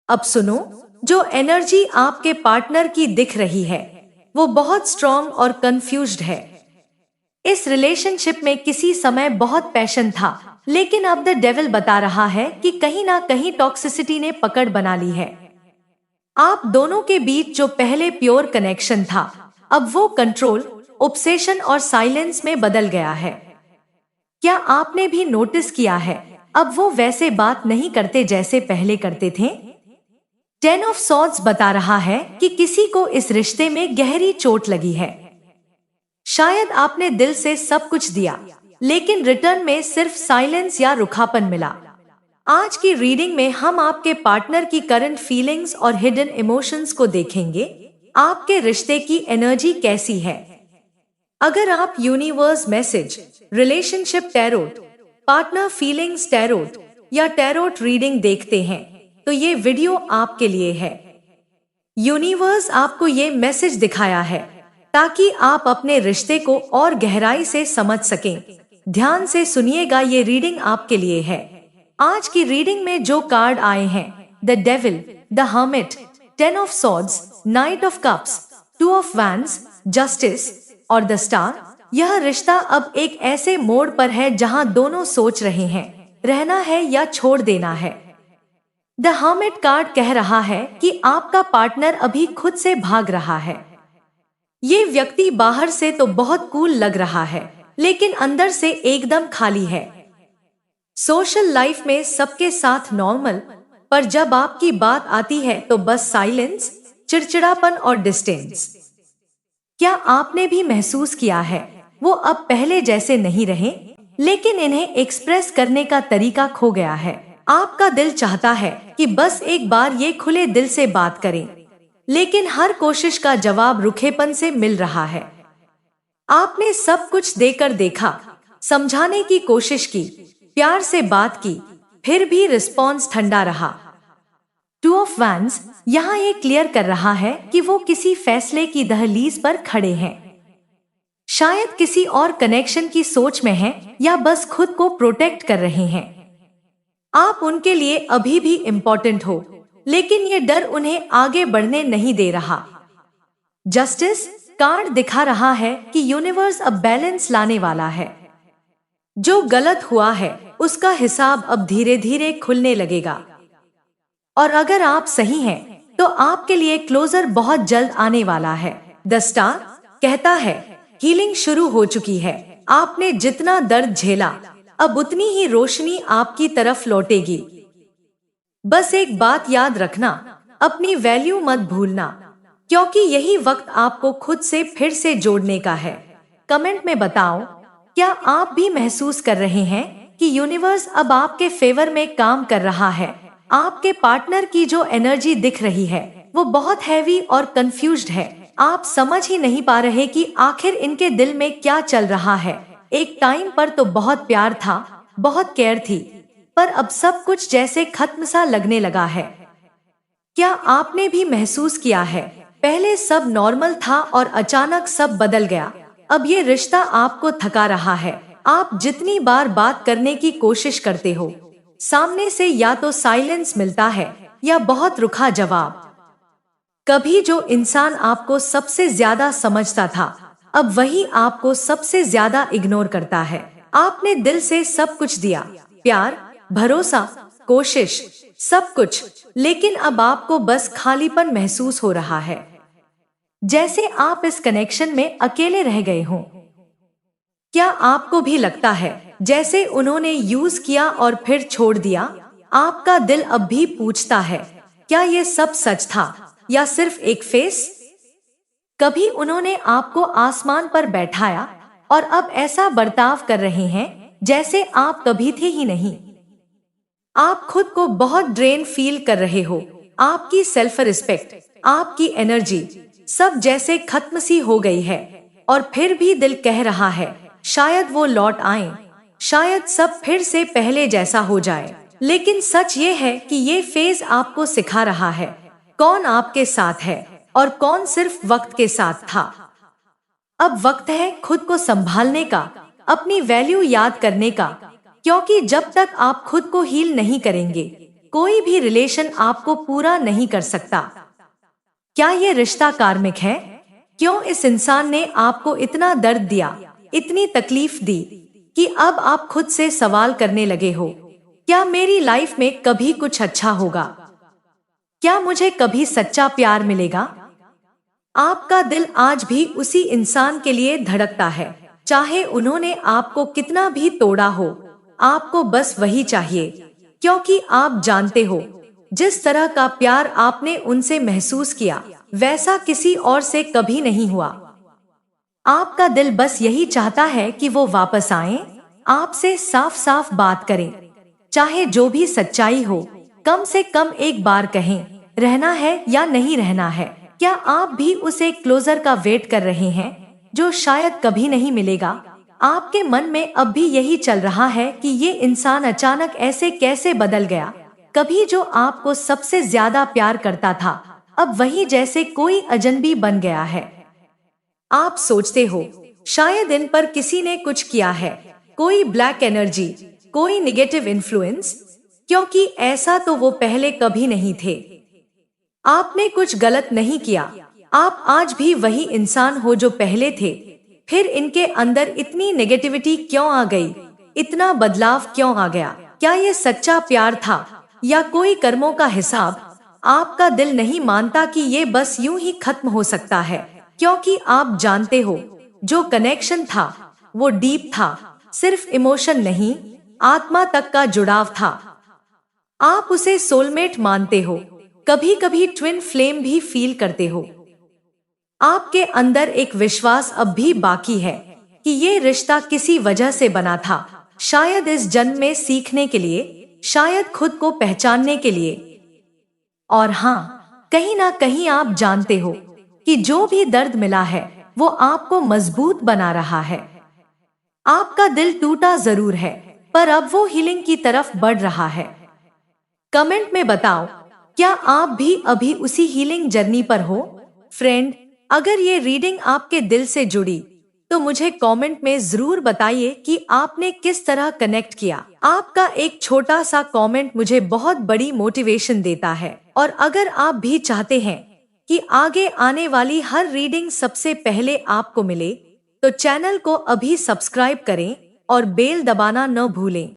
अब सुनो, जो एनर्जी आपके पार्टनर की दिख रही है वो बहुत स्ट्रॉन्ग और कंफ्यूज्ड है। इस रिलेशनशिप में किसी समय बहुत पैशन था, लेकिन अब द डेविल बता रहा है कि कहीं ना कहीं टॉक्सिसिटी ने पकड़ बना ली है। आप दोनों के बीच जो पहले प्योर कनेक्शन था, अब वो कंट्रोल, ऑब्सेशन और साइलेंस में बदल गया है। क्या आपने भी नोटिस किया है, अब वो वैसे बात नहीं करते जैसे पहले करते थे। 10 ऑफ सॉर्ड्स बता रहा है कि किसी को इस रिश्ते में गहरी चोट लगी है। शायद आपने दिल से सब कुछ दिया, लेकिन रिटर्न में सिर्फ साइलेंस या रुखापन मिला। आज की रीडिंग में हम आपके पार्टनर की करंट फीलिंग्स और हिडन इमोशंस को देखेंगे। आपके रिश्ते की एनर्जी कैसी है। अगर आप universe message, relationship tarot, partner feelings tarot या टैरोट रीडिंग देखते हैं तो ये वीडियो आपके लिए है। यूनिवर्स आपको ये मैसेज दिखाया है ताकि आप अपने रिश्ते को और गहराई से समझ सकें। ध्यान से सुनिएगा, ये रीडिंग आपके लिए है। आज की रीडिंग में जो कार्ड आए हैं, the devil, the hermit, 10 of swords, night of cups, 2 of wands, justice और द स्टार। यह रिश्ता अब एक ऐसे मोड़ पर है जहां दोनों सोच रहे हैं, रहना है या छोड़ देना है। द हर्मिट कार्ड कह रहा है कि आपका पार्टनर अभी खुद से भाग रहा है। ये व्यक्ति बाहर से तो बहुत कूल लग रहा है, लेकिन अंदर से एकदम खाली है। सोशल लाइफ में सबके साथ नॉर्मल, पर जब आपकी बात आती है तो बस साइलेंस, चिड़चिड़ापन और डिस्टेंस। क्या आपने भी महसूस किया है, वो अब पहले जैसे नहीं रहे, लेकिन इन्हें एक्सप्रेस करने का तरीका खो गया है। आपका दिल चाहता है कि बस एक बार ये खुले दिल से बात करें, लेकिन हर कोशिश का जवाब रुखेपन से मिल रहा है। आपने सब कुछ देकर देखा, समझाने की कोशिश की, प्यार से बात की, फिर भी रिस्पॉन्स ठंडा रहा। 2 ऑफ वैंड्स यहाँ ये क्लियर कर रहा है कि वो किसी फैसले की दहलीज पर खड़े हैं। शायद किसी और कनेक्शन की सोच में हैं या बस खुद को प्रोटेक्ट कर रहे हैं। आप उनके लिए अभी भी इम्पोर्टेंट हो, लेकिन ये डर उन्हें आगे बढ़ने नहीं दे रहा। जस्टिस कार्ड दिखा रहा है कि यूनिवर्स अब बैलेंस लाने वाला है। जो गलत हुआ है उसका हिसाब अब धीरे धीरे खुलने लगेगा, और अगर आप सही हैं तो आपके लिए क्लोजर बहुत जल्द आने वाला है। द स्टार कहता है हीलिंग शुरू हो चुकी है। आपने जितना दर्द झेला, अब उतनी ही रोशनी आपकी तरफ लौटेगी। बस एक बात याद रखना, अपनी वैल्यू मत भूलना, क्योंकि यही वक्त आपको खुद से फिर से जोड़ने का है। कमेंट में बताओ, क्या आप भी महसूस कर रहे हैं कि यूनिवर्स अब आपके फेवर में काम कर रहा है। आपके पार्टनर की जो एनर्जी दिख रही है वो बहुत हैवी और कंफ्यूज्ड है। आप समझ ही नहीं पा रहे कि आखिर इनके दिल में क्या चल रहा है। एक टाइम पर तो बहुत प्यार था, बहुत केयर थी, पर अब सब कुछ जैसे खत्म सा लगने लगा है। क्या आपने भी महसूस किया है, पहले सब नॉर्मल था और अचानक सब बदल गया। अब ये रिश्ता आपको थका रहा है। आप जितनी बार बात करने की कोशिश करते हो, सामने से या तो साइलेंस मिलता है या बहुत रुखा जवाब। कभी जो इंसान आपको सबसे ज्यादा समझता था, अब वही आपको सबसे ज्यादा इग्नोर करता है। आपने दिल से सब कुछ दिया, प्यार, भरोसा, कोशिश, सब कुछ, लेकिन अब आपको बस खालीपन महसूस हो रहा है, जैसे आप इस कनेक्शन में अकेले रह गए हों। क्या आपको भी लगता है जैसे उन्होंने यूज किया और फिर छोड़ दिया। आपका दिल अब भी पूछता है, क्या ये सब सच था या सिर्फ एक फेस। कभी उन्होंने आपको आसमान पर बैठाया और अब ऐसा बर्ताव कर रहे हैं जैसे आप कभी थे ही नहीं। आप खुद को बहुत ड्रेन फील कर रहे हो। आपकी सेल्फ रिस्पेक्ट, आपकी एनर्जी, सब जैसे खत्म सी हो गई है। और फिर भी दिल कह रहा है शायद वो लौट आए, शायद सब फिर से पहले जैसा हो जाए। लेकिन सच ये है कि ये फेज आपको सिखा रहा है कौन आपके साथ है और कौन सिर्फ वक्त के साथ था। अब वक्त है खुद को संभालने का, अपनी वैल्यू याद करने का, क्योंकि जब तक आप खुद को हील नहीं करेंगे, कोई भी रिलेशन आपको पूरा नहीं कर सकता। क्या ये रिश्ता कार्मिक है? क्यों इस इंसान ने आपको इतना दर्द दिया, इतनी तकलीफ दी कि अब आप खुद से सवाल करने लगे हो, क्या मेरी लाइफ में कभी कुछ अच्छा होगा? क्या मुझे कभी सच्चा प्यार मिलेगा? आपका दिल आज भी उसी इंसान के लिए धड़कता है, चाहे उन्होंने आपको कितना भी तोड़ा हो। आपको बस वही चाहिए, क्योंकि आप जानते हो जिस तरह का प्यार आपने उनसे महसूस किया वैसा किसी और से कभी नहीं हुआ। आपका दिल बस यही चाहता है कि वो वापस आए, आपसे साफ साफ बात करें, चाहे जो भी सच्चाई हो कम से कम एक बार कहें, रहना है या नहीं रहना है। क्या आप भी उसे क्लोजर का वेट कर रहे हैं जो शायद कभी नहीं मिलेगा? आपके मन में अब भी यही चल रहा है कि ये इंसान अचानक ऐसे कैसे बदल गया। कभी जो आपको सबसे ज्यादा प्यार करता था अब वही जैसे कोई अजनबी बन गया है। आप सोचते हो शायद इन पर किसी ने कुछ किया है, कोई ब्लैक एनर्जी, कोई निगेटिव इन्फ्लुएंस, क्योंकि ऐसा तो वो पहले कभी नहीं थे। आपने कुछ गलत नहीं किया, आप आज भी वही इंसान हो जो पहले थे। फिर इनके अंदर इतनी नेगेटिविटी क्यों आ गई? इतना बदलाव क्यों आ गया? क्या ये सच्चा प्यार था या कोई कर्मों का हिसाब? आपका दिल नहीं मानता कि ये बस यूं ही खत्म हो सकता है, क्योंकि आप जानते हो जो कनेक्शन था वो डीप था, सिर्फ इमोशन नहीं, आत्मा तक का जुड़ाव था। आप उसे सोलमेट मानते हो, कभी कभी ट्विन फ्लेम भी फील करते हो। आपके अंदर एक विश्वास अब भी बाकी है कि ये रिश्ता किसी वजह से बना था, शायद इस जन्म में सीखने के लिए, शायद खुद को पहचानने के लिए। और हाँ, कहीं ना कहीं आप जानते हो कि जो भी दर्द मिला है वो आपको मजबूत बना रहा है। आपका दिल टूटा जरूर है, पर अब वो हीलिंग की तरफ बढ़ रहा है। कमेंट में बताओ, क्या आप भी अभी उसी हीलिंग जर्नी पर हो? फ्रेंड, अगर ये रीडिंग आपके दिल से जुड़ी तो मुझे कमेंट में जरूर बताइए कि आपने किस तरह कनेक्ट किया। आपका एक छोटा सा कमेंट मुझे बहुत बड़ी मोटिवेशन देता है। और अगर आप भी चाहते हैं कि आगे आने वाली हर रीडिंग सबसे पहले आपको मिले तो चैनल को अभी सब्सक्राइब करें और बेल दबाना न भूलें।